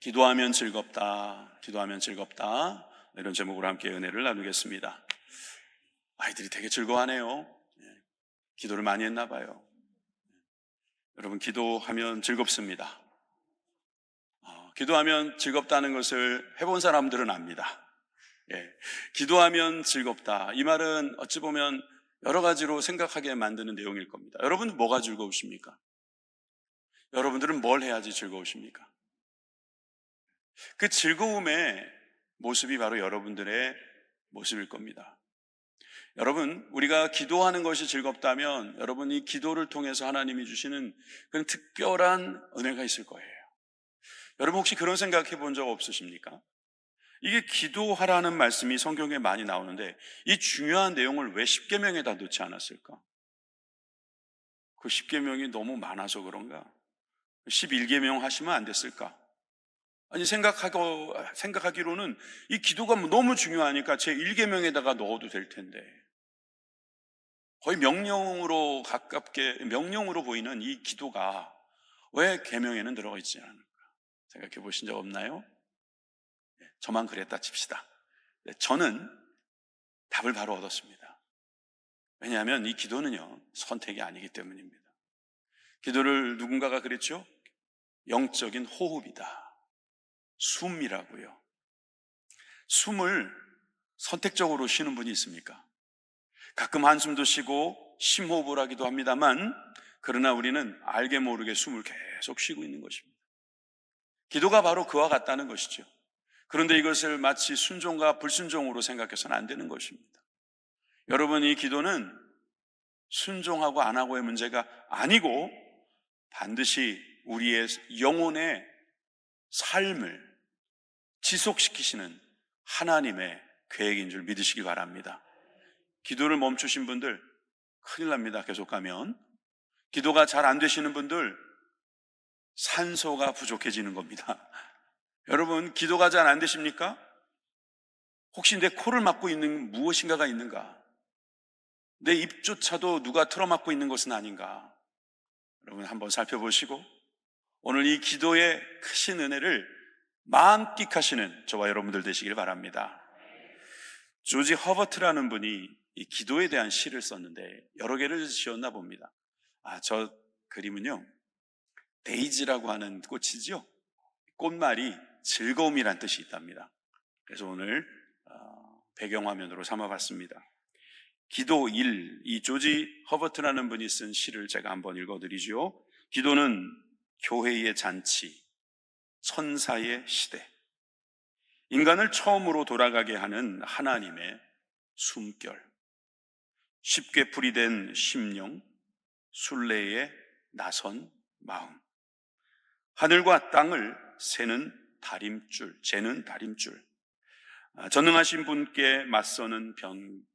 기도하면 즐겁다, 기도하면 즐겁다, 이런 제목으로 함께 은혜를 나누겠습니다. 아이들이 되게 즐거워하네요. 기도를 많이 했나 봐요. 여러분, 기도하면 즐겁습니다. 기도하면 즐겁다는 것을 해본 사람들은 압니다. 기도하면 즐겁다, 이 말은 어찌 보면 여러 가지로 생각하게 만드는 내용일 겁니다. 여러분, 뭐가 즐거우십니까? 여러분들은 뭘 해야지 즐거우십니까? 그 즐거움의 모습이 바로 여러분들의 모습일 겁니다. 여러분, 우리가 기도하는 것이 즐겁다면 여러분, 이 기도를 통해서 하나님이 주시는 그런 특별한 은혜가 있을 거예요. 여러분, 혹시 그런 생각 해본 적 없으십니까? 이게 기도하라는 말씀이 성경에 많이 나오는데 이 중요한 내용을 왜 10계명에다 넣지 않았을까? 그 10계명이 너무 많아서 그런가? 11계명 하시면 안 됐을까? 아니, 생각하기로는 이 기도가 너무 중요하니까 제 1계명에다가 넣어도 될 텐데, 거의 명령으로 가깝게, 명령으로 보이는 이 기도가 왜 계명에는 들어가 있지 않을까? 생각해 보신 적 없나요? 저만 그랬다 칩시다. 저는 답을 바로 얻었습니다. 왜냐하면 이 기도는요, 선택이 아니기 때문입니다. 기도를 누군가가 그랬죠? 영적인 호흡이다, 숨이라고요. 숨을 선택적으로 쉬는 분이 있습니까? 가끔 한숨도 쉬고 심호흡을 하기도 합니다만, 그러나 우리는 알게 모르게 숨을 계속 쉬고 있는 것입니다. 기도가 바로 그와 같다는 것이죠. 그런데 이것을 마치 순종과 불순종으로 생각해서는 안 되는 것입니다. 여러분, 이 기도는 순종하고 안 하고의 문제가 아니고 반드시 우리의 영혼의 삶을 지속시키시는 하나님의 계획인 줄 믿으시기 바랍니다. 기도를 멈추신 분들 큰일 납니다. 계속 가면. 기도가 잘 안 되시는 분들 산소가 부족해지는 겁니다. 여러분, 기도가 잘 안 되십니까? 혹시 내 코를 막고 있는 무엇인가가 있는가? 내 입조차도 누가 틀어막고 있는 것은 아닌가? 여러분, 한번 살펴보시고 오늘 이 기도의 크신 은혜를 만끽하시는 저와 여러분들 되시길 바랍니다. 조지 허버트라는 분이 이 기도에 대한 시를 썼는데 여러 개를 지었나 봅니다. 저 그림은요, 데이지라고 하는 꽃이죠. 꽃말이 즐거움이란 뜻이 있답니다. 그래서 오늘 배경화면으로 삼아봤습니다. 기도 1, 이 조지 허버트라는 분이 쓴 시를 제가 한번 읽어드리죠. 기도는 교회의 잔치, 천사의 시대, 인간을 처음으로 돌아가게 하는 하나님의 숨결, 쉽게 풀이된 심령, 순례의 나선 마음, 하늘과 땅을 재는 다림줄, 전능하신 분께 맞서는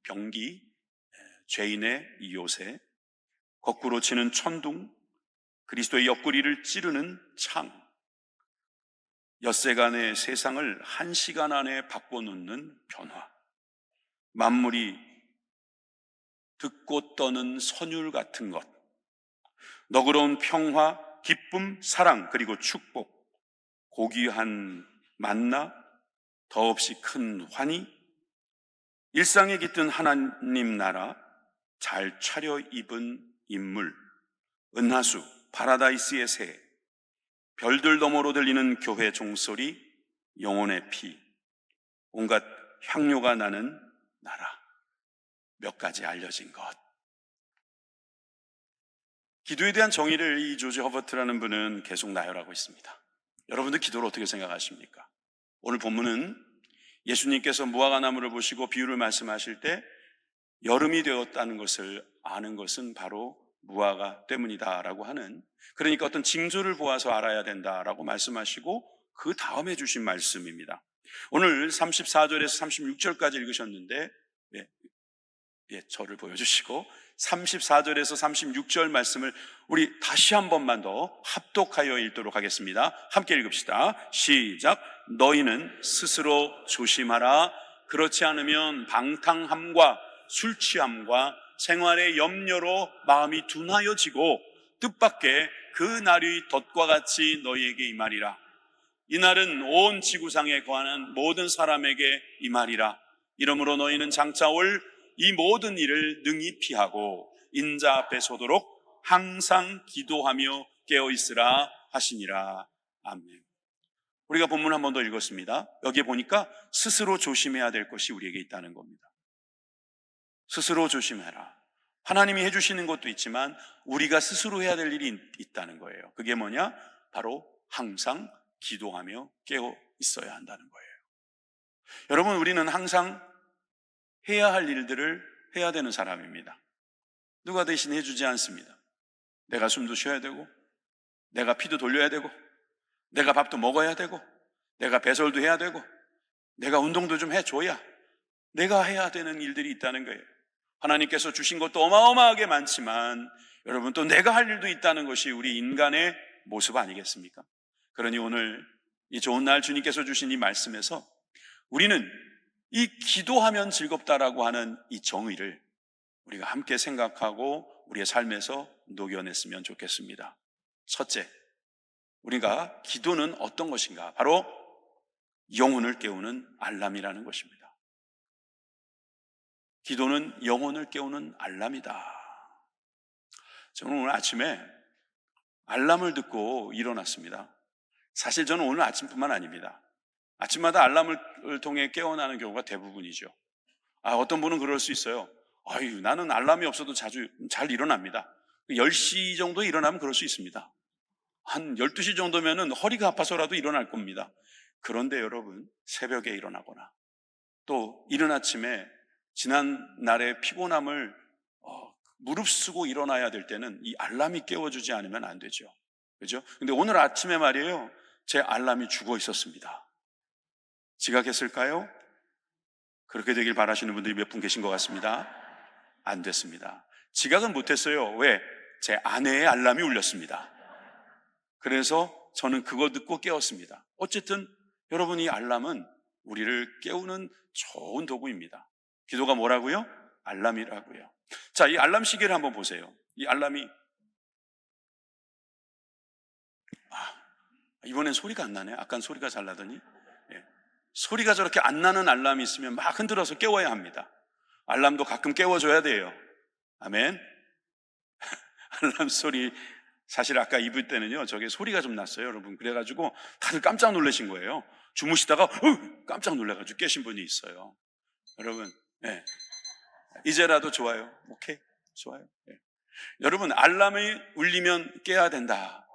병기, 죄인의 요새, 거꾸로 치는 천둥, 그리스도의 옆구리를 찌르는 창, 엿새간의 세상을 1시간 안에 바꿔놓는 변화, 만물이 듣고 떠는 선율 같은 것, 너그러운 평화, 기쁨, 사랑, 그리고 축복, 고귀한 만나, 더없이 큰 환희, 일상에 깃든 하나님 나라, 잘 차려입은 인물, 은하수, 파라다이스의 새, 별들 너머로 들리는 교회 종소리, 영혼의 피, 온갖 향료가 나는 나라, 몇 가지 알려진 것. 기도에 대한 정의를 이 조지 허버트라는 분은 계속 나열하고 있습니다. 여러분들 기도를 어떻게 생각하십니까? 오늘 본문은 예수님께서 무화과 나무를 보시고 비유를 말씀하실 때 여름이 되었다는 것을 아는 것은 바로 무화과 때문이다라고 하는, 그러니까 어떤 징조를 보아서 알아야 된다라고 말씀하시고 그 다음에 주신 말씀입니다. 오늘 34절에서 36절까지 읽으셨는데 저를 보여주시고 34절에서 36절 말씀을 우리 다시 한 번만 더 합독하여 읽도록 하겠습니다. 함께 읽읍시다. 시작. 너희는 스스로 조심하라. 그렇지 않으면 방탕함과 술 취함과 생활의 염려로 마음이 둔하여지고 뜻밖의 그 날이 덫과 같이 너희에게 임하리라. 이날은 온 지구상에 거하는 모든 사람에게 이 말이라. 이러므로 너희는 장차 올 이 모든 일을 능히 피하고 인자 앞에 서도록 항상 기도하며 깨어 있으라 하시니라. 아멘. 우리가 본문 한 번 더 읽었습니다. 여기에 보니까 스스로 조심해야 될 것이 우리에게 있다는 겁니다. 스스로 조심해라. 하나님이 해주시는 것도 있지만 우리가 스스로 해야 될 일이 있다는 거예요. 그게 뭐냐? 바로 항상 기도하며 깨어 있어야 한다는 거예요. 여러분, 우리는 항상 해야 할 일들을 해야 되는 사람입니다. 누가 대신 해주지 않습니다. 내가 숨도 쉬어야 되고, 내가 피도 돌려야 되고, 내가 밥도 먹어야 되고, 내가 배설도 해야 되고, 내가 운동도 좀 해줘야 내가 해야 되는 일들이 있다는 거예요. 하나님께서 주신 것도 어마어마하게 많지만 여러분, 또 내가 할 일도 있다는 것이 우리 인간의 모습 아니겠습니까? 그러니 오늘 이 좋은 날 주님께서 주신 이 말씀에서 우리는 이 기도하면 즐겁다라고 하는 이 정의를 우리가 함께 생각하고 우리의 삶에서 녹여냈으면 좋겠습니다. 첫째, 우리가 기도는 어떤 것인가? 바로 영혼을 깨우는 알람이라는 것입니다. 기도는 영혼을 깨우는 알람이다. 저는 오늘 아침에 알람을 듣고 일어났습니다. 사실 저는 오늘 아침뿐만 아닙니다. 아침마다 알람을 통해 깨어나는 경우가 대부분이죠. 어떤 분은 그럴 수 있어요. 나는 알람이 없어도 자주 잘 일어납니다. 10시 정도 일어나면 그럴 수 있습니다. 한 12시 정도면은 허리가 아파서라도 일어날 겁니다. 그런데 여러분, 새벽에 일어나거나 또 이른 아침에 지난 날의 피곤함을 무릅쓰고 일어나야 될 때는 이 알람이 깨워주지 않으면 안 되죠. 그죠? 근데 오늘 아침에 말이에요, 제 알람이 죽어 있었습니다. 지각했을까요? 그렇게 되길 바라시는 분들이 몇 분 계신 것 같습니다. 안 됐습니다. 지각은 못했어요. 왜? 제 아내의 알람이 울렸습니다. 그래서 저는 그거 듣고 깨웠습니다. 어쨌든 여러분, 이 알람은 우리를 깨우는 좋은 도구입니다. 기도가 뭐라고요? 알람이라고요. 자, 이 알람 시계를 한번 보세요. 이 알람이 이번엔 소리가 안 나네. 아까는 소리가 잘 나더니. 소리가 저렇게 안 나는 알람이 있으면 막 흔들어서 깨워야 합니다. 알람도 가끔 깨워줘야 돼요. 아멘. 알람 소리, 사실 아까 입을 때는요, 저게 소리가 좀 났어요, 여러분. 그래가지고 다들 깜짝 놀라신 거예요. 주무시다가 깜짝 놀라가지고 깨신 분이 있어요. 여러분, 이제라도 좋아요. 오케이, 좋아요. 여러분, 알람이 울리면 깨야 된다.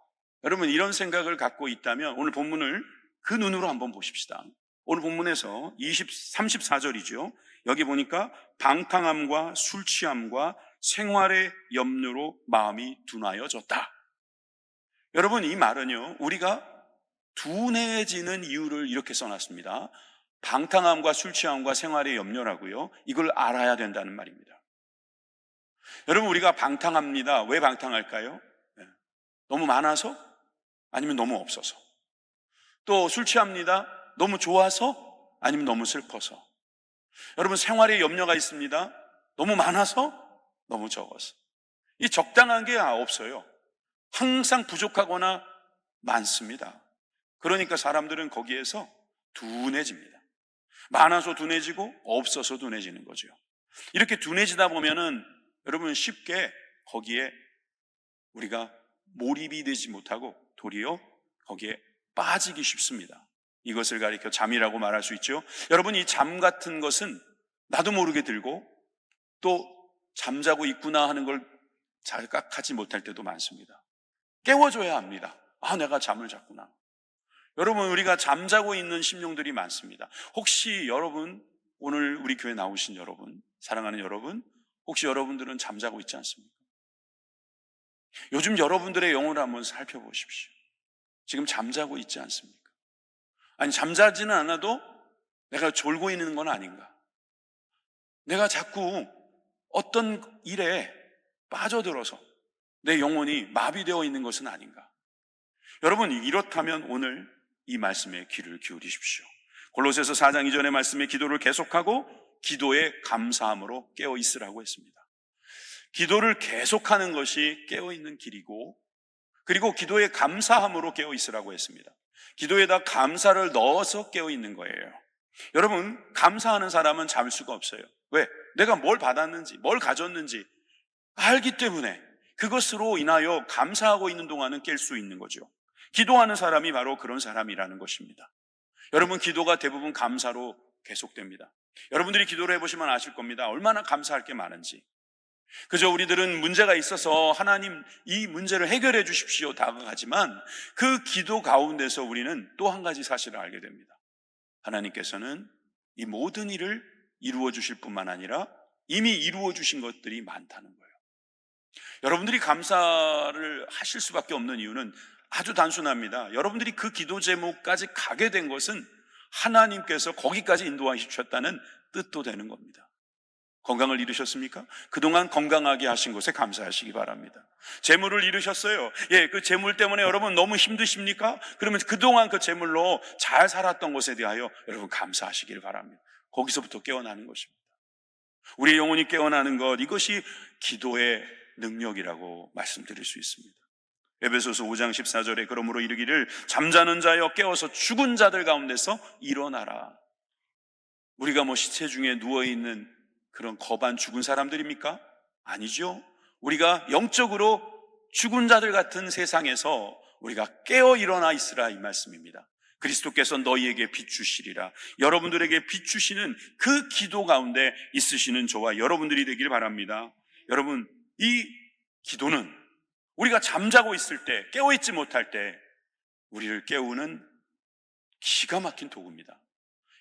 여러분, 이런 생각을 갖고 있다면 오늘 본문을 그 눈으로 한번 보십시다. 오늘 본문에서 34절이죠. 여기 보니까 방탕함과 술 취함과 생활의 염려로 마음이 둔하여졌다. 여러분, 이 말은요, 우리가 둔해지는 이유를 이렇게 써놨습니다. 방탕함과 술 취함과 생활의 염려라고요. 이걸 알아야 된다는 말입니다. 여러분, 우리가 방탕합니다. 왜 방탕할까요? 너무 많아서? 아니면 너무 없어서? 또 술 취합니다. 너무 좋아서? 아니면 너무 슬퍼서? 여러분, 생활에 염려가 있습니다. 너무 많아서? 너무 적어서? 이 적당한 게 없어요. 항상 부족하거나 많습니다. 그러니까 사람들은 거기에서 둔해집니다. 많아서 둔해지고 없어서 둔해지는 거죠. 이렇게 둔해지다 보면은 여러분, 쉽게 거기에 우리가 몰입이 되지 못하고 도리어 거기에 빠지기 쉽습니다. 이것을 가리켜 잠이라고 말할 수 있죠. 여러분, 이 잠 같은 것은 나도 모르게 들고 또 잠자고 있구나 하는 걸 자각하지 못할 때도 많습니다. 깨워줘야 합니다. 내가 잠을 잤구나. 여러분, 우리가 잠자고 있는 심령들이 많습니다. 혹시 여러분, 오늘 우리 교회 나오신 여러분, 사랑하는 여러분, 혹시 여러분들은 잠자고 있지 않습니까? 요즘 여러분들의 영혼을 한번 살펴보십시오. 지금 잠자고 있지 않습니까? 아니, 잠자지는 않아도 내가 졸고 있는 건 아닌가? 내가 자꾸 어떤 일에 빠져들어서 내 영혼이 마비되어 있는 것은 아닌가? 여러분, 이렇다면 오늘 이 말씀에 귀를 기울이십시오. 골로새서 4장 이전의 말씀에 기도를 계속하고 기도에 감사함으로 깨어 있으라고 했습니다. 기도를 계속하는 것이 깨어 있는 길이고, 그리고 기도에 감사함으로 깨어 있으라고 했습니다. 기도에다 감사를 넣어서 깨어 있는 거예요. 여러분, 감사하는 사람은 잠을 수가 없어요. 왜? 내가 뭘 받았는지, 뭘 가졌는지 알기 때문에 그것으로 인하여 감사하고 있는 동안은 깰 수 있는 거죠. 기도하는 사람이 바로 그런 사람이라는 것입니다. 여러분, 기도가 대부분 감사로 계속됩니다. 여러분들이 기도를 해보시면 아실 겁니다. 얼마나 감사할 게 많은지. 그저 우리들은 문제가 있어서 하나님 이 문제를 해결해 주십시오 다가가지만 그 기도 가운데서 우리는 또 한 가지 사실을 알게 됩니다. 하나님께서는 이 모든 일을 이루어 주실 뿐만 아니라 이미 이루어 주신 것들이 많다는 거예요. 여러분들이 감사를 하실 수밖에 없는 이유는 아주 단순합니다. 여러분들이 그 기도 제목까지 가게 된 것은 하나님께서 거기까지 인도하셨다는 뜻도 되는 겁니다. 건강을 잃으셨습니까? 그동안 건강하게 하신 것에 감사하시기 바랍니다. 재물을 잃으셨어요. 그 재물 때문에 여러분 너무 힘드십니까? 그러면 그동안 그 재물로 잘 살았던 것에 대하여 여러분 감사하시길 바랍니다. 거기서부터 깨어나는 것입니다. 우리의 영혼이 깨어나는 것, 이것이 기도의 능력이라고 말씀드릴 수 있습니다. 에베소서 5장 14절에 그러므로 이르기를 잠자는 자여 깨어서 죽은 자들 가운데서 일어나라. 우리가 시체 중에 누워있는 그런 거반 죽은 사람들입니까? 아니죠. 우리가 영적으로 죽은 자들 같은 세상에서 우리가 깨어 일어나 있으라 이 말씀입니다. 그리스도께서 너희에게 비추시리라. 여러분들에게 비추시는 그 기도 가운데 있으시는 저와 여러분들이 되길 바랍니다. 여러분, 이 기도는 우리가 잠자고 있을 때, 깨어있지 못할 때 우리를 깨우는 기가 막힌 도구입니다.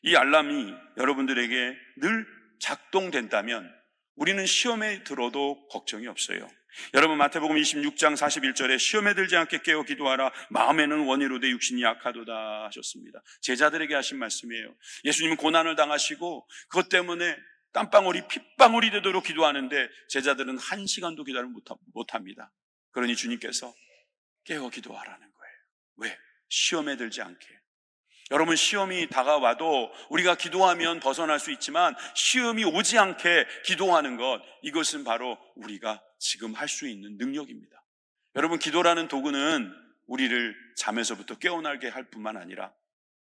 이 알람이 여러분들에게 늘 작동된다면 우리는 시험에 들어도 걱정이 없어요. 여러분, 마태복음 26장 41절에 시험에 들지 않게 깨어 기도하라. 마음에는 원이로되 육신이 약하도다 하셨습니다. 제자들에게 하신 말씀이에요. 예수님은 고난을 당하시고 그것 때문에 땀방울이 핏방울이 되도록 기도하는데 제자들은 1시간도 기도를 못합니다. 그러니 주님께서 깨어 기도하라는 거예요. 왜? 시험에 들지 않게. 여러분, 시험이 다가와도 우리가 기도하면 벗어날 수 있지만 시험이 오지 않게 기도하는 것, 이것은 바로 우리가 지금 할 수 있는 능력입니다. 여러분, 기도라는 도구는 우리를 잠에서부터 깨어나게 할 뿐만 아니라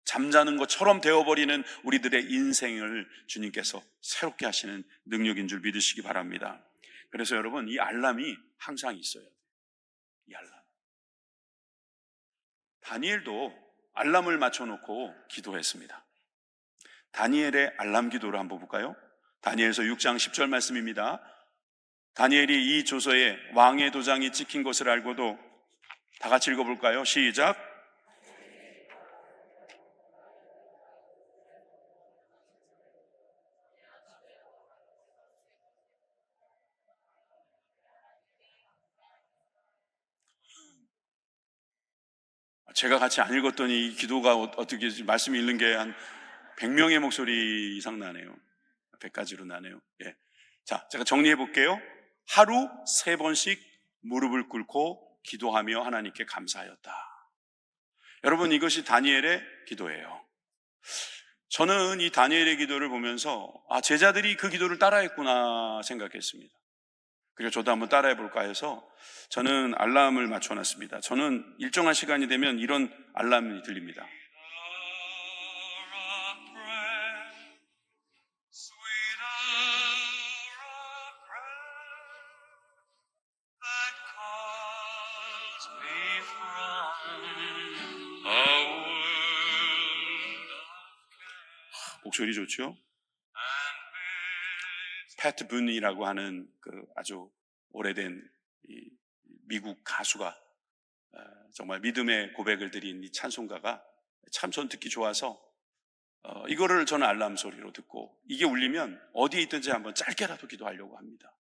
잠자는 것처럼 되어버리는 우리들의 인생을 주님께서 새롭게 하시는 능력인 줄 믿으시기 바랍니다. 그래서 여러분, 이 알람이 항상 있어요. 이 알람. 다니엘도 알람을 맞춰놓고 기도했습니다. 다니엘의 알람 기도를 한번 볼까요? 다니엘서 6장 10절 말씀입니다. 다니엘이 이 조서에 왕의 도장이 찍힌 것을 알고도, 다 같이 읽어볼까요? 시작. 제가 같이 안 읽었더니 이 기도가 어떻게 말씀 읽는 게 한 100명의 목소리 이상 나네요. 100가지로 나네요. 자, 제가 정리해 볼게요. 하루 3번씩 무릎을 꿇고 기도하며 하나님께 감사하였다. 여러분, 이것이 다니엘의 기도예요. 저는 이 다니엘의 기도를 보면서 제자들이 그 기도를 따라했구나 생각했습니다. 그리고 저도 한번 따라해 볼까 해서 저는 알람을 맞춰놨습니다. 저는 일정한 시간이 되면 이런 알람이 들립니다. 목소리 좋죠? 패트 분이라고 하는 그 아주 오래된 이 미국 가수가 정말 믿음의 고백을 드린 이 찬송가가 참 전 듣기 좋아서 이거를 저는 알람 소리로 듣고 이게 울리면 어디에 있든지 한번 짧게라도 기도하려고 합니다.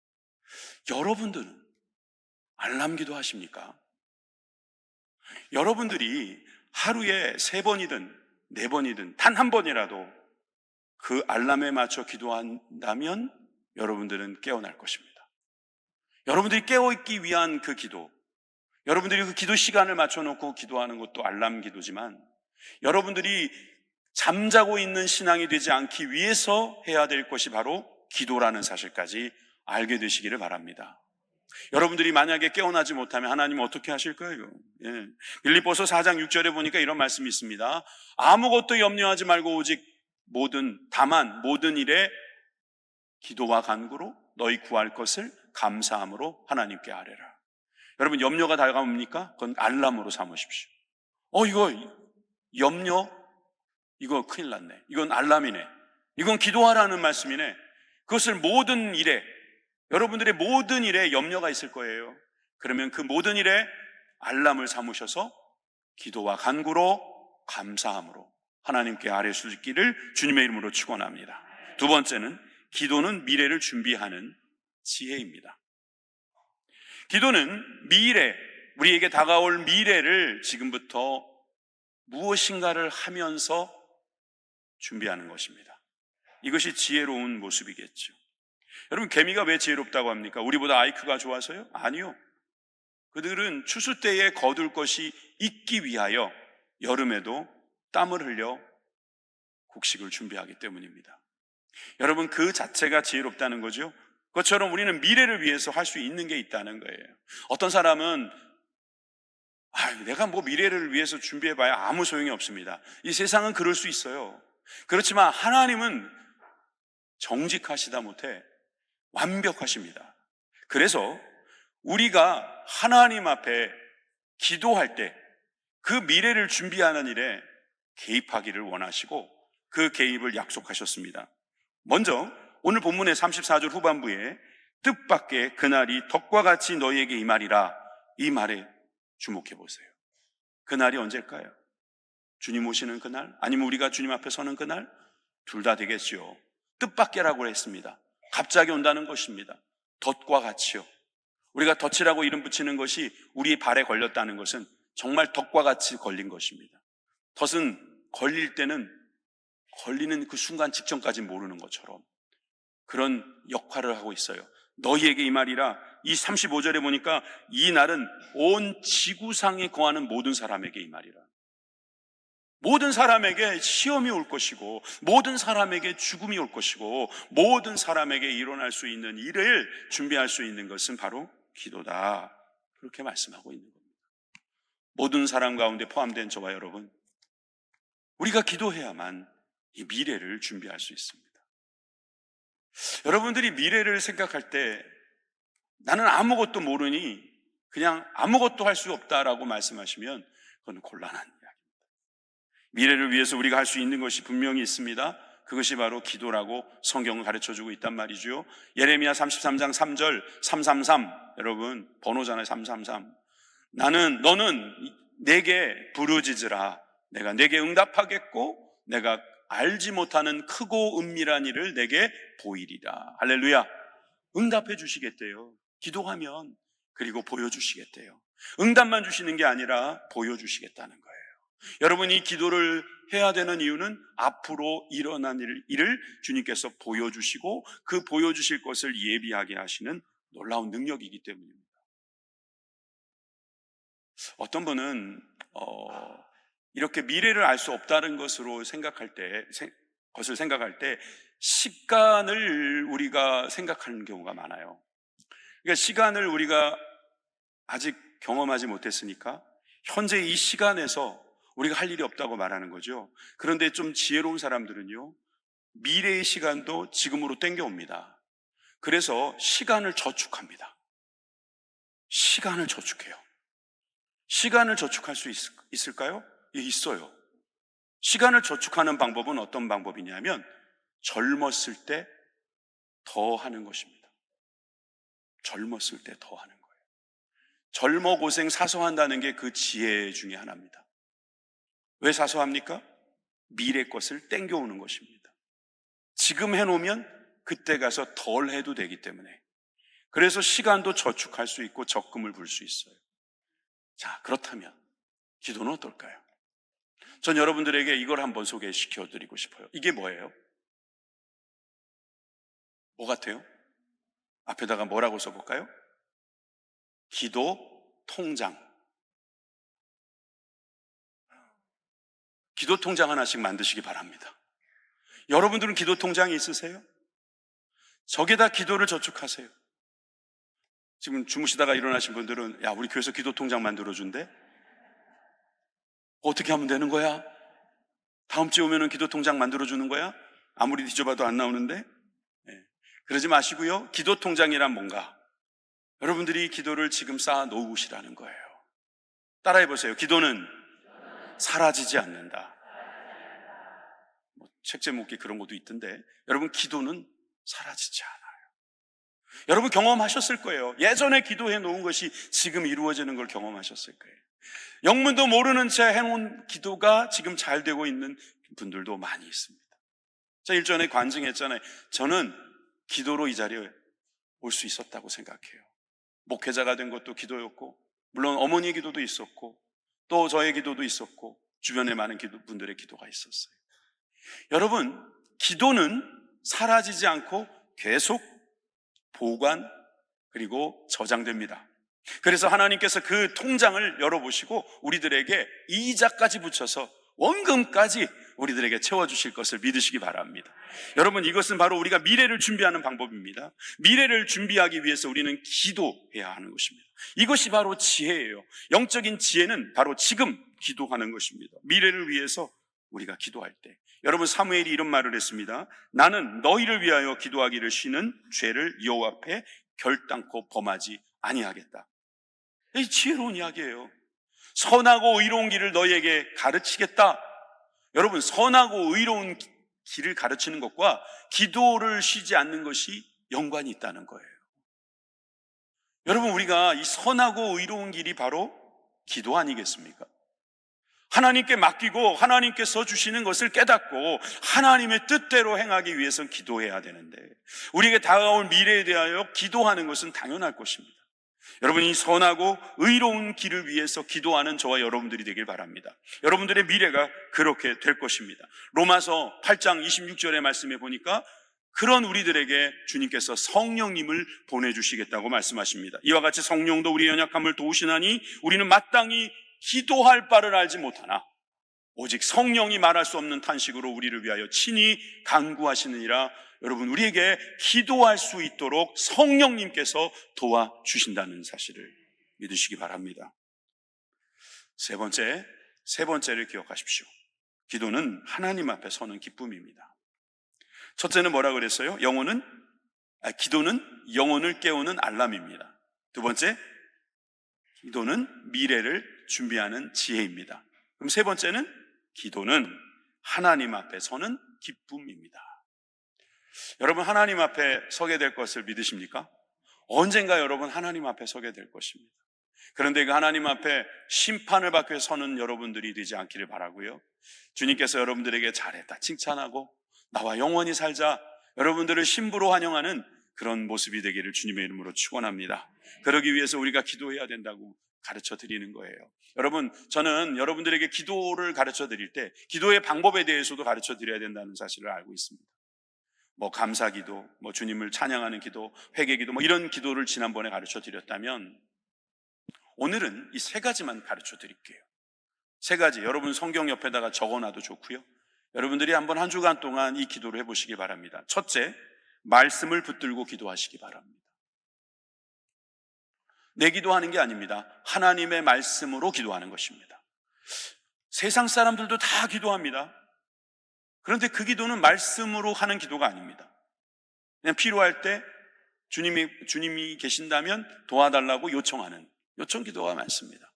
여러분들은 알람 기도하십니까? 여러분들이 하루에 3번이든 4번이든 단 한 번이라도 그 알람에 맞춰 기도한다면 여러분들은 깨어날 것입니다. 여러분들이 깨어있기 위한 그 기도, 여러분들이 그 기도 시간을 맞춰놓고 기도하는 것도 알람 기도지만 여러분들이 잠자고 있는 신앙이 되지 않기 위해서 해야 될 것이 바로 기도라는 사실까지 알게 되시기를 바랍니다. 여러분들이 만약에 깨어나지 못하면 하나님은 어떻게 하실 거예요? 예. 빌립보서 4장 6절에 보니까 이런 말씀이 있습니다. 아무것도 염려하지 말고 오직 다만 모든 일에 기도와 간구로 너희 구할 것을 감사함으로 하나님께 아뢰라. 여러분, 염려가 다가옵니까? 그건 알람으로 삼으십시오. 이거 염려? 이거 큰일 났네. 이건 알람이네. 이건 기도하라는 말씀이네. 그것을 모든 일에, 여러분들의 모든 일에 염려가 있을 거예요. 그러면 그 모든 일에 알람을 삼으셔서 기도와 간구로 감사함으로 하나님께 아뢰 수 있기를 주님의 이름으로 축원합니다. 두 번째는 기도는 미래를 준비하는 지혜입니다. 기도는 우리에게 다가올 미래를 지금부터 무엇인가를 하면서 준비하는 것입니다. 이것이 지혜로운 모습이겠죠. 여러분, 개미가 왜 지혜롭다고 합니까? 우리보다 IQ가 좋아서요? 아니요. 그들은 추수 때에 거둘 것이 있기 위하여 여름에도 땀을 흘려 곡식을 준비하기 때문입니다. 여러분, 그 자체가 지혜롭다는 거죠. 그것처럼 우리는 미래를 위해서 할 수 있는 게 있다는 거예요. 어떤 사람은 내가 미래를 위해서 준비해봐야 아무 소용이 없습니다. 이 세상은 그럴 수 있어요. 그렇지만 하나님은 정직하시다 못해 완벽하십니다. 그래서 우리가 하나님 앞에 기도할 때 그 미래를 준비하는 일에 개입하기를 원하시고 그 개입을 약속하셨습니다. 먼저 오늘 본문의 34절 후반부에 뜻밖의 그날이 덕과 같이 너희에게 임하리라, 이 말에 주목해 보세요. 그날이 언제일까요? 주님 오시는 그날? 아니면 우리가 주님 앞에 서는 그날? 둘 다 되겠지요. 뜻밖이라고 했습니다. 갑자기 온다는 것입니다. 덫과 같이요. 우리가 덫이라고 이름 붙이는 것이 우리 발에 걸렸다는 것은 정말 덫과 같이 걸린 것입니다. 덫은 걸릴 때는 걸리는 그 순간 직전까지 모르는 것처럼 그런 역할을 하고 있어요. 너희에게 이 말이라, 이 35절에 보니까 이 날은 온 지구상에 거하는 모든 사람에게 이 말이라. 모든 사람에게 시험이 올 것이고, 모든 사람에게 죽음이 올 것이고, 모든 사람에게 일어날 수 있는 일을 준비할 수 있는 것은 바로 기도다. 그렇게 말씀하고 있는 겁니다. 모든 사람 가운데 포함된 저와 여러분, 우리가 기도해야만 이 미래를 준비할 수 있습니다. 여러분들이 미래를 생각할 때 나는 아무것도 모르니 그냥 아무것도 할 수 없다라고 말씀하시면 그건 곤란한 이야기입니다. 미래를 위해서 우리가 할 수 있는 것이 분명히 있습니다. 그것이 바로 기도라고 성경은 가르쳐주고 있단 말이죠. 예레미야 33장 3절 333, 여러분 번호잖아요. 333. 너는 내게 부르짖으라. 내가 내게 응답하겠고 내가 알지 못하는 크고 은밀한 일을 내게 보이리라. 할렐루야. 응답해 주시겠대요. 기도하면. 그리고 보여주시겠대요. 응답만 주시는 게 아니라 보여주시겠다는 거예요. 여러분, 이 기도를 해야 되는 이유는 앞으로 일어난 일을 주님께서 보여주시고 그 보여주실 것을 예비하게 하시는 놀라운 능력이기 때문입니다. 어떤 분은 이렇게 미래를 알 수 없다는 것을 생각할 때 시간을 우리가 생각하는 경우가 많아요. 그러니까 시간을 우리가 아직 경험하지 못했으니까 현재 이 시간에서 우리가 할 일이 없다고 말하는 거죠. 그런데 좀 지혜로운 사람들은요, 미래의 시간도 지금으로 땡겨옵니다. 그래서 시간을 저축합니다. 시간을 저축해요. 시간을 저축할 수 있을까요? 예, 있어요. 시간을 저축하는 방법은 어떤 방법이냐면 젊었을 때 더 하는 것입니다. 젊었을 때 더 하는 거예요. 젊어 고생 사소한다는 게 그 지혜 중에 하나입니다. 왜 사소합니까? 미래 것을 땡겨오는 것입니다. 지금 해놓으면 그때 가서 덜 해도 되기 때문에. 그래서 시간도 저축할 수 있고 적금을 불 수 있어요. 자, 그렇다면 기도는 어떨까요? 전 여러분들에게 이걸 한번 소개시켜 드리고 싶어요. 이게 뭐예요? 뭐 같아요? 앞에다가 뭐라고 써볼까요? 기도 통장. 기도 통장 하나씩 만드시기 바랍니다. 여러분들은 기도 통장이 있으세요? 저기다 기도를 저축하세요. 지금 주무시다가 일어나신 분들은 야, 우리 교회에서 기도통장 만들어준대? 어떻게 하면 되는 거야? 다음 주에 오면은 기도통장 만들어주는 거야? 아무리 뒤져봐도 안 나오는데? 네. 그러지 마시고요. 기도통장이란 뭔가? 여러분들이 기도를 지금 쌓아 놓으시라는 거예요. 따라해보세요. 기도는 사라지지 않는다. 책 제목이 그런 것도 있던데, 여러분, 기도는 사라지지 않아요. 여러분 경험하셨을 거예요. 예전에 기도해 놓은 것이 지금 이루어지는 걸 경험하셨을 거예요. 영문도 모르는 채 해놓은 기도가 지금 잘 되고 있는 분들도 많이 있습니다. 자, 일전에 관증했잖아요. 저는 기도로 이 자리에 올 수 있었다고 생각해요. 목회자가 된 것도 기도였고, 물론 어머니의 기도도 있었고, 또 저의 기도도 있었고, 주변에 많은 분들의 기도가 있었어요. 여러분, 기도는 사라지지 않고 계속 보관 그리고 저장됩니다. 그래서 하나님께서 그 통장을 열어보시고 우리들에게 이자까지 붙여서 원금까지 우리들에게 채워주실 것을 믿으시기 바랍니다. 여러분, 이것은 바로 우리가 미래를 준비하는 방법입니다. 미래를 준비하기 위해서 우리는 기도해야 하는 것입니다. 이것이 바로 지혜예요. 영적인 지혜는 바로 지금 기도하는 것입니다. 미래를 위해서 우리가 기도할 때, 여러분, 사무엘이 이런 말을 했습니다. 나는 너희를 위하여 기도하기를 쉬는 죄를 여호와 앞에 결단코 범하지 아니하겠다. 이 지혜로운 이야기예요. 선하고 의로운 길을 너희에게 가르치겠다. 여러분, 선하고 의로운 길을 가르치는 것과 기도를 쉬지 않는 것이 연관이 있다는 거예요. 여러분, 우리가 이 선하고 의로운 길이 바로 기도 아니겠습니까? 하나님께 맡기고 하나님께서 주시는 것을 깨닫고 하나님의 뜻대로 행하기 위해서는 기도해야 되는데, 우리에게 다가올 미래에 대하여 기도하는 것은 당연할 것입니다. 여러분, 이 선하고 의로운 길을 위해서 기도하는 저와 여러분들이 되길 바랍니다. 여러분들의 미래가 그렇게 될 것입니다. 로마서 8장 26절의 말씀에 보니까 그런 우리들에게 주님께서 성령님을 보내주시겠다고 말씀하십니다. 이와 같이 성령도 우리의 연약함을 도우시나니 우리는 마땅히 기도할 바를 알지 못하나 오직 성령이 말할 수 없는 탄식으로 우리를 위하여 친히 간구하시느니라. 여러분, 우리에게 기도할 수 있도록 성령님께서 도와주신다는 사실을 믿으시기 바랍니다. 세 번째를 기억하십시오. 기도는 하나님 앞에 서는 기쁨입니다. 첫째는 뭐라 그랬어요? 기도는 영혼을 깨우는 알람입니다. 두 번째, 기도는 미래를 준비하는 지혜입니다. 그럼 세 번째는 기도는 하나님 앞에 서는 기쁨입니다. 여러분, 하나님 앞에 서게 될 것을 믿으십니까? 언젠가 여러분 하나님 앞에 서게 될 것입니다. 그런데 그 하나님 앞에 심판을 받기 위해 서는 여러분들이 되지 않기를 바라고요. 주님께서 여러분들에게 잘했다 칭찬하고 나와 영원히 살자, 여러분들을 신부로 환영하는 그런 모습이 되기를 주님의 이름으로 축원합니다. 그러기 위해서 우리가 기도해야 된다고 가르쳐 드리는 거예요. 여러분, 저는 여러분들에게 기도를 가르쳐 드릴 때 기도의 방법에 대해서도 가르쳐 드려야 된다는 사실을 알고 있습니다. 감사기도, 주님을 찬양하는 기도, 회개기도, 이런 기도를 지난번에 가르쳐 드렸다면 오늘은 이 세 가지만 가르쳐 드릴게요. 세 가지, 여러분 성경 옆에다가 적어놔도 좋고요. 여러분들이 한번 한 주간 동안 이 기도를 해보시기 바랍니다. 첫째, 말씀을 붙들고 기도하시기 바랍니다. 내 기도하는 게 아닙니다. 하나님의 말씀으로 기도하는 것입니다. 세상 사람들도 다 기도합니다. 그런데 그 기도는 말씀으로 하는 기도가 아닙니다. 그냥 필요할 때 주님이 계신다면 도와달라고 요청하는 요청 기도가 많습니다.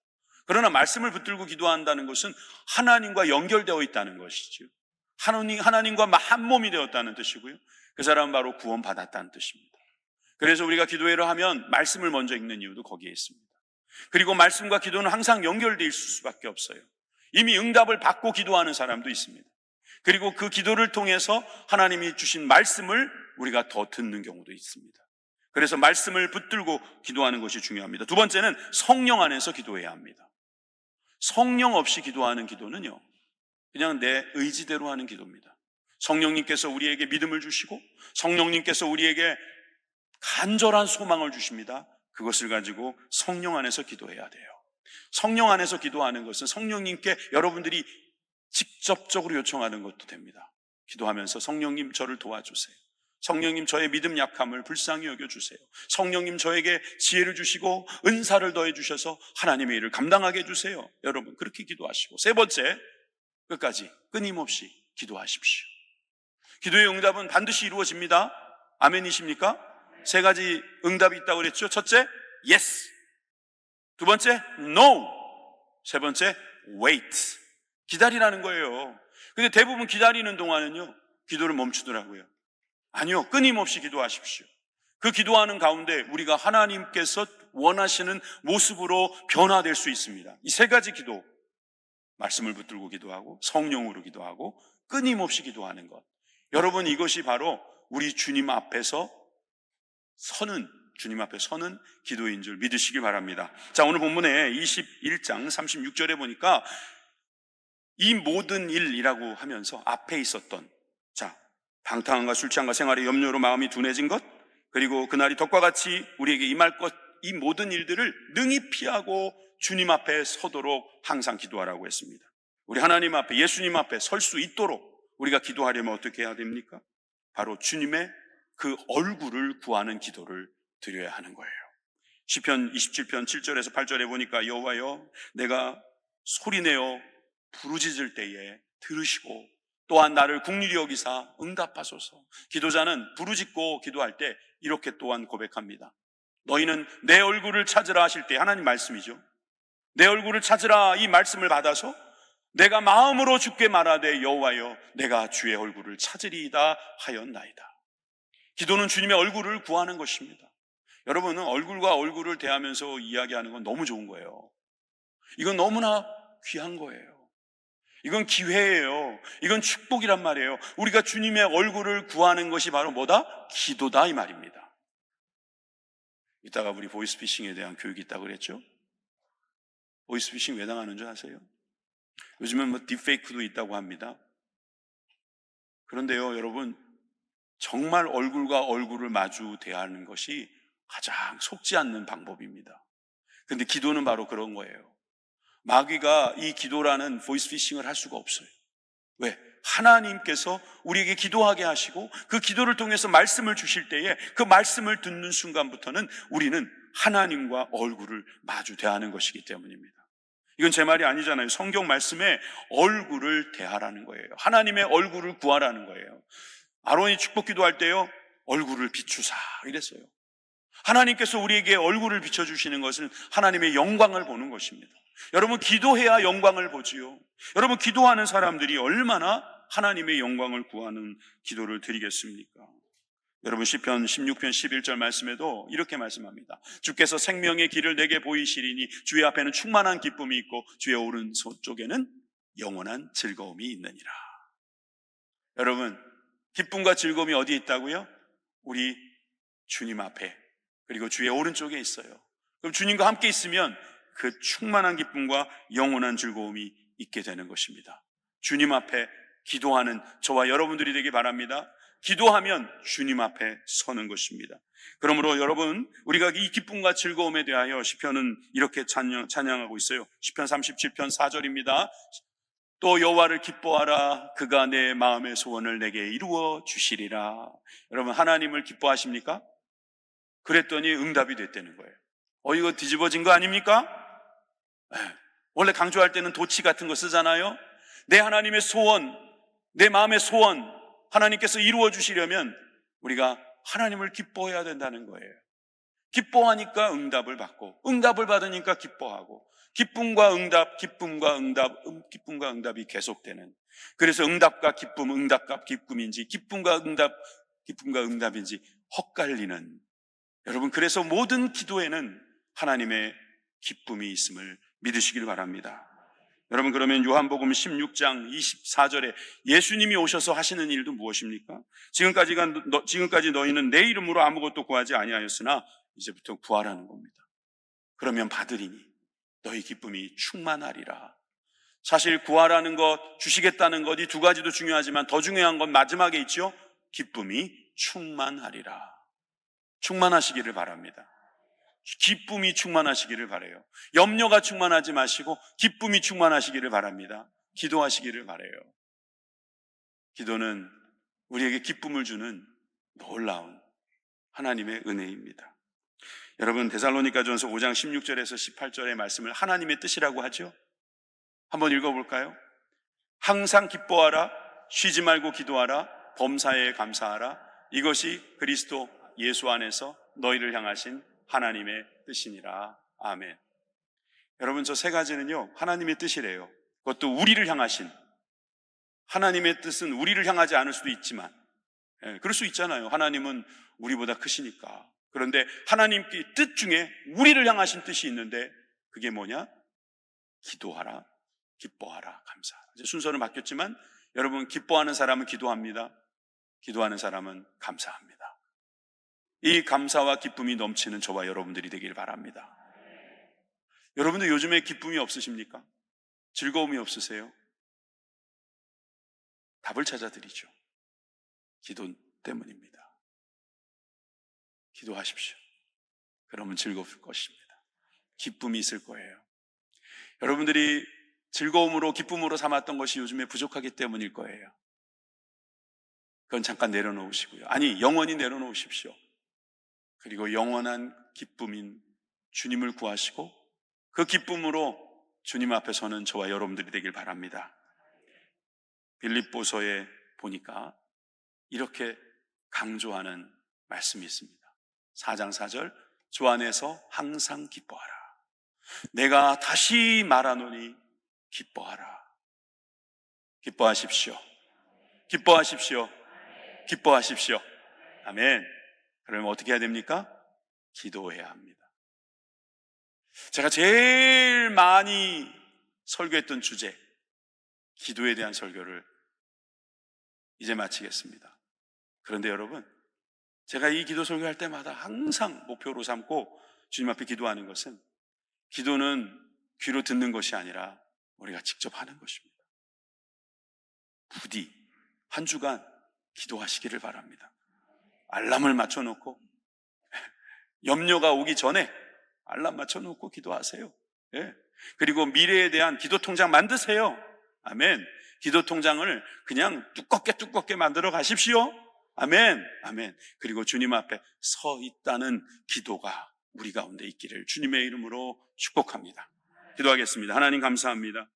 그러나 말씀을 붙들고 기도한다는 것은 하나님과 연결되어 있다는 것이죠. 하나님과 한 몸이 되었다는 뜻이고요. 그 사람은 바로 구원받았다는 뜻입니다. 그래서 우리가 기도회를 하면 말씀을 먼저 읽는 이유도 거기에 있습니다. 그리고 말씀과 기도는 항상 연결되어 있을 수밖에 없어요. 이미 응답을 받고 기도하는 사람도 있습니다. 그리고 그 기도를 통해서 하나님이 주신 말씀을 우리가 더 듣는 경우도 있습니다. 그래서 말씀을 붙들고 기도하는 것이 중요합니다. 두 번째는 성령 안에서 기도해야 합니다. 성령 없이 기도하는 기도는요, 그냥 내 의지대로 하는 기도입니다. 성령님께서 우리에게 믿음을 주시고 성령님께서 우리에게 간절한 소망을 주십니다. 그것을 가지고 성령 안에서 기도해야 돼요. 성령 안에서 기도하는 것은 성령님께 여러분들이 직접적으로 요청하는 것도 됩니다. 기도하면서 성령님 저를 도와주세요. 성령님, 저의 믿음 약함을 불쌍히 여겨주세요. 성령님, 저에게 지혜를 주시고 은사를 더해 주셔서 하나님의 일을 감당하게 해주세요. 여러분, 그렇게 기도하시고, 세 번째, 끝까지 끊임없이 기도하십시오. 기도의 응답은 반드시 이루어집니다. 아멘이십니까? 세 가지 응답이 있다고 그랬죠. 첫째, yes. 두 번째, no. 세 번째, wait. 기다리라는 거예요. 근데 대부분 기다리는 동안은요, 기도를 멈추더라고요. 아니요, 끊임없이 기도하십시오. 그 기도하는 가운데 우리가 하나님께서 원하시는 모습으로 변화될 수 있습니다. 이 세 가지 기도, 말씀을 붙들고 기도하고 성령으로 기도하고 끊임없이 기도하는 것, 여러분, 이것이 바로 우리 주님 앞에 서는 기도인 줄 믿으시길 바랍니다. 자, 오늘 본문에 21장 36절에 보니까 이 모든 일이라고 하면서 앞에 있었던, 자, 방탕함과 술 취함과 생활의 염려로 마음이 둔해진 것, 그리고 그날이 덕과 같이 우리에게 임할 것, 이 모든 일들을 능히 피하고 주님 앞에 서도록 항상 기도하라고 했습니다. 우리 하나님 앞에, 예수님 앞에 설 수 있도록 우리가 기도하려면 어떻게 해야 됩니까? 바로 주님의 그 얼굴을 구하는 기도를 드려야 하는 거예요. 시편 27편 7절에서 8절에 보니까 여호와여, 내가 소리내어 부르짖을 때에 들으시고 또한 나를 긍휼히 여기사 응답하소서. 기도자는 부르짖고 기도할 때 이렇게 또한 고백합니다. 너희는 내 얼굴을 찾으라 하실 때, 하나님 말씀이죠. 내 얼굴을 찾으라, 이 말씀을 받아서 내가 마음으로 주께 말하되 여호와여, 내가 주의 얼굴을 찾으리이다 하였나이다. 기도는 주님의 얼굴을 구하는 것입니다. 여러분은 얼굴과 얼굴을 대하면서 이야기하는 건 너무 좋은 거예요. 이건 너무나 귀한 거예요. 이건 기회예요. 이건 축복이란 말이에요. 우리가 주님의 얼굴을 구하는 것이 바로 뭐다? 기도다, 이 말입니다. 이따가 우리 보이스피싱에 대한 교육이 있다고 그랬죠? 보이스피싱 왜 당하는 줄 아세요? 요즘은 뭐 딥페이크도 있다고 합니다. 그런데요, 여러분, 정말 얼굴과 얼굴을 마주 대하는 것이 가장 속지 않는 방법입니다. 근데 기도는 바로 그런 거예요. 마귀가 이 기도라는 보이스피싱을 할 수가 없어요. 왜? 하나님께서 우리에게 기도하게 하시고 그 기도를 통해서 말씀을 주실 때에 그 말씀을 듣는 순간부터는 우리는 하나님과 얼굴을 마주 대하는 것이기 때문입니다. 이건 제 말이 아니잖아요. 성경 말씀에 얼굴을 대하라는 거예요. 하나님의 얼굴을 구하라는 거예요. 아론이 축복 기도할 때요, 얼굴을 비추사 이랬어요. 하나님께서 우리에게 얼굴을 비춰주시는 것은 하나님의 영광을 보는 것입니다. 여러분, 기도해야 영광을 보지요. 여러분, 기도하는 사람들이 얼마나 하나님의 영광을 구하는 기도를 드리겠습니까? 여러분, 시편 16편 11절 말씀에도 이렇게 말씀합니다. 주께서 생명의 길을 내게 보이시리니 주의 앞에는 충만한 기쁨이 있고 주의 오른쪽에는 영원한 즐거움이 있느니라. 여러분, 기쁨과 즐거움이 어디에 있다고요? 우리 주님 앞에, 그리고 주의 오른쪽에 있어요. 그럼 주님과 함께 있으면 그 충만한 기쁨과 영원한 즐거움이 있게 되는 것입니다. 주님 앞에 기도하는 저와 여러분들이 되기 바랍니다. 기도하면 주님 앞에 서는 것입니다. 그러므로 여러분, 우리가 이 기쁨과 즐거움에 대하여 시편은 이렇게 찬양하고 있어요. 시편 37편 4절입니다. 또 여호와를 기뻐하라, 그가 내 마음의 소원을 내게 이루어 주시리라. 여러분, 하나님을 기뻐하십니까? 그랬더니 응답이 됐다는 거예요. 이거 뒤집어진 거 아닙니까? 원래 강조할 때는 도치 같은 거 쓰잖아요. 내 하나님의 소원, 내 마음의 소원 하나님께서 이루어 주시려면 우리가 하나님을 기뻐해야 된다는 거예요. 기뻐하니까 응답을 받고, 응답을 받으니까 기뻐하고, 기쁨과 응답이 계속되는, 그래서 응답과 기쁨, 응답과 기쁨인지 기쁨과 응답인지 헛갈리는, 여러분, 그래서 모든 기도에는 하나님의 기쁨이 있음을 믿으시길 바랍니다. 여러분, 그러면 요한복음 16장 24절에 예수님이 오셔서 하시는 일도 무엇입니까? 지금까지 너희는 내 이름으로 아무것도 구하지 아니하였으나 이제부터 구하라는 겁니다. 그러면 받으리니 너희 기쁨이 충만하리라. 사실 구하라는 것, 주시겠다는 것, 이 두 가지도 중요하지만 더 중요한 건 마지막에 있죠. 기쁨이 충만하리라. 충만하시기를 바랍니다. 기쁨이 충만하시기를 바라요. 염려가 충만하지 마시고 기쁨이 충만하시기를 바랍니다. 기도하시기를 바라요. 기도는 우리에게 기쁨을 주는 놀라운 하나님의 은혜입니다. 여러분, 데살로니가전서 5장 16절에서 18절의 말씀을 하나님의 뜻이라고 하죠. 한번 읽어볼까요? 항상 기뻐하라, 쉬지 말고 기도하라, 범사에 감사하라. 이것이 그리스도 예수 안에서 너희를 향하신 하나님의 뜻이니라. 아멘. 여러분, 저 세 가지는요, 하나님의 뜻이래요. 그것도 우리를 향하신. 하나님의 뜻은 우리를 향하지 않을 수도 있지만, 그럴 수 있잖아요. 하나님은 우리보다 크시니까. 그런데 하나님께 뜻 중에 우리를 향하신 뜻이 있는데, 그게 뭐냐? 기도하라, 기뻐하라, 감사하라. 이제 순서는 바뀌었지만, 여러분, 기뻐하는 사람은 기도합니다. 기도하는 사람은 감사합니다. 이 감사와 기쁨이 넘치는 저와 여러분들이 되길 바랍니다. 여러분들 요즘에 기쁨이 없으십니까? 즐거움이 없으세요? 답을 찾아드리죠. 기도 때문입니다. 기도하십시오. 그러면 즐거울 것입니다. 기쁨이 있을 거예요. 여러분들이 즐거움으로 기쁨으로 삼았던 것이 요즘에 부족하기 때문일 거예요. 그건 잠깐 내려놓으시고요. 아니, 영원히 내려놓으십시오. 그리고 영원한 기쁨인 주님을 구하시고 그 기쁨으로 주님 앞에 서는 저와 여러분들이 되길 바랍니다. 빌립보서에 보니까 이렇게 강조하는 말씀이 있습니다. 4장 4절, 주 안에서 항상 기뻐하라. 내가 다시 말하노니 기뻐하라. 기뻐하십시오. 기뻐하십시오. 기뻐하십시오. 아멘. 그러면 어떻게 해야 됩니까? 기도해야 합니다. 제가 제일 많이 설교했던 주제, 기도에 대한 설교를 이제 마치겠습니다. 그런데 여러분, 제가 이 기도 설교할 때마다 항상 목표로 삼고 주님 앞에 기도하는 것은, 기도는 귀로 듣는 것이 아니라 우리가 직접 하는 것입니다. 부디 한 주간 기도하시기를 바랍니다. 알람을 맞춰놓고, 염려가 오기 전에 알람 맞춰놓고 기도하세요. 예. 그리고 미래에 대한 기도 통장 만드세요. 아멘. 기도 통장을 그냥 두껍게 만들어 가십시오. 아멘. 아멘. 그리고 주님 앞에 서 있다는 기도가 우리 가운데 있기를 주님의 이름으로 축복합니다. 기도하겠습니다. 하나님 감사합니다.